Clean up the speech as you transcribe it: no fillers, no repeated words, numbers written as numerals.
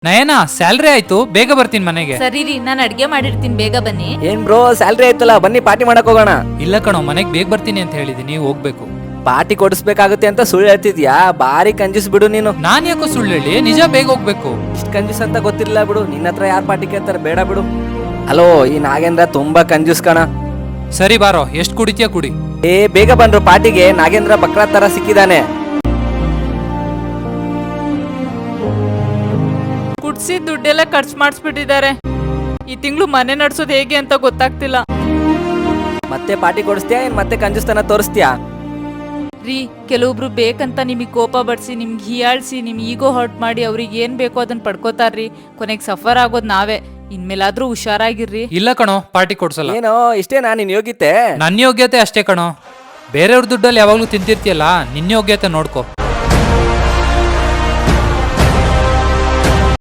ನಯನ salary ಆಯ್ತು, ಬೇಗ ಬರ್ತೀನಿ ಮನೆಗೆ. ಸರಿ ರೀ, ನಾನು ಅಡ್ಗೆ ಮಾಡಿರ್ತೀನಿ, ಬೇಗ ಬನ್ನಿ. ಏನ್ ಬ್ರೋ ಸ್ಯಾಲ್ರಿ ಆಯ್ತಲ್ಲ, ಬನ್ನಿ ಪಾರ್ಟಿ ಮಾಡಕ್ ಹೋಗೋಣ. ಇಲ್ಲ ಕಣೋ, ಮನೆಗೆ ಬೇಗ ಬರ್ತೀನಿ ಅಂತ ಹೇಳಿದೀನಿ, ಹೋಗ್ಬೇಕು. ಪಾರ್ಟಿ ಕೊಡಿಸ್ಬೇಕಾಗುತ್ತೆ ಅಂತ ಸುಳ್ಳು ಹೇಳ್ತಿದ್ಯಾ? ಬಾರಿ ಕಂಜೂಸ್ ಬಿಡು ನೀನು. ನಾನ್ ಯಾಕೋ ಸುಳ್ಳು ಹೇಳಿ, ನಿಜ ಬೇಗ ಹೋಗ್ಬೇಕು. ಇಷ್ಟ ಕಂಜೂಸ್ ಅಂತ ಗೊತ್ತಿಲ್ಲ ಬಿಡು. ನಿನ್ನ ಹತ್ರ ಯಾರು ಪಾರ್ಟಿ ಕೇಳ್ತಾರೆ, ಬೇಡ ಬಿಡು. ಹಲೋ, ಈ ನಾಗೇಂದ್ರ ತುಂಬಾ ಕಂಜೂಸ್ ಕಣ. ಸರಿ ಬಾರೋ, ಎಷ್ಟು ಕುಡಿತೀಯ ಕುಡಿ. ಬೇಗ ಬಂದ್ರು ಪಾರ್ಟಿಗೆ. ನಾಗೇಂದ್ರ ಬಕ್ರಾ ತರ ಸಿಕ್ಕಿದಾನೆ. ಕುಡ್ಸಿದ ದುಡ್ಡೆಲ್ಲ ಖರ್ಚು ಮಾಡಿಸ್ಬಿಟ್ಟಿದ್ದಾರೆ. ಈ ತಿಂಗಳು ಮನೆ ನಡ್ಸೋದು ಹೇಗೆ ಅಂತ ಗೊತ್ತಾಗ್ತಿಲ್ಲ ಮತ್ತೆ ಪಾರ್ಟಿ ಕೊಡಿಸ್ತೀಯಾ ಏನ್ ಮತ್ತೆ ಕಂಜೂಸ್ತನ ತೋರಿಸ್ತೀಯಾ? ರೀ. ಕೆಲವೊಬ್ರು ಬೇಕಂತ ನಿಮಗೆ ಕೋಪ ಬಡ್ಸಿ, ನಿಮ್ಗೆ ಹೀಯಾಳ್ಸಿ, ನಿಮ್ ಈಗೋ ಹರ್ಟ್ ಮಾಡಿ ಅವ್ರಿಗೆ ಏನ್ ಬೇಕೋ ಅದನ್ನ ಪಡ್ಕೋತಾರ್ರಿ. ಕೊನೆಗೆ ಸಫರ್ ಆಗೋದ್ ನಾವೇ. ಇನ್ಮೇಲಾದ್ರೂ ಹುಷಾರಾಗಿರ್ರಿ. ಇಲ್ಲ ಕಣೋ, ಪಾರ್ಟಿ ಕೊಡ್ಸಲ್ಲ. ಏನೋ ಇಷ್ಟೇನಾ ನಿನ್ ಯೋಗ್ಯತೆ? ನನ್ನ ಯೋಗ್ಯತೆ ಅಷ್ಟೇ ಕಣೋ. ಬೇರೆಯವ್ರ ದುಡ್ಡಲ್ಲಿ ಯಾವಾಗ್ಲೂ ತಿಂತಿರ್ತೀಯಲ್ಲ, ನಿನ್ನ ಯೋಗ್ಯತೆ ನೋಡ್ಕೋ.